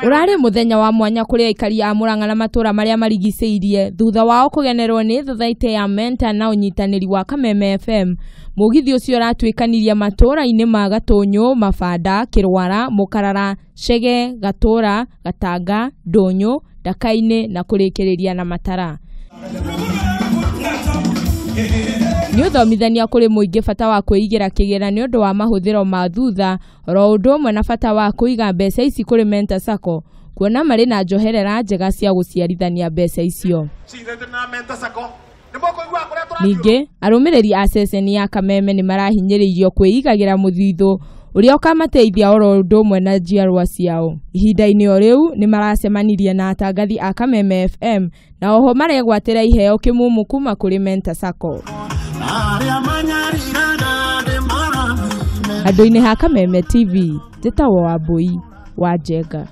Urare muthenya wa mwanya kuri aikari a Murang'a na matura maria marigiceirie thutha wao kugenerwo ni thothaite ya Menta na unyitaniri wa Kameme FM. Mugithi ucio ratwikaniria matura-ini ma Gatunyu, Mafanda, Kirwara, Mukarara, Chege, Gatura, Gatanga, Ndunyu, Ndakaini na kurikiriria na Matara. Ni uthomithania kuri muingi bata wa kwigira kigera ni undu wa mahuthiro ma thutha ro undu umwe na bata wa kuiga mbeca ici kuri Menta Sacco kuona mari na njoherera njega cia guciarithania mbeca icio. Ningi arumiriri a ceceni ya Kameme ni marahinyiririo kwigagira muthithu uria ukamateithia oro undu umwe na njiarwa ciao. Ihinda-ini o riu ni maracemanirie na atangathi a Kameme FM na oho maregwatira iheo kimumu kuma kuri Menta Sacco. Andu-ini ha Kameme TV, Njetawa Wambui wa Njenga.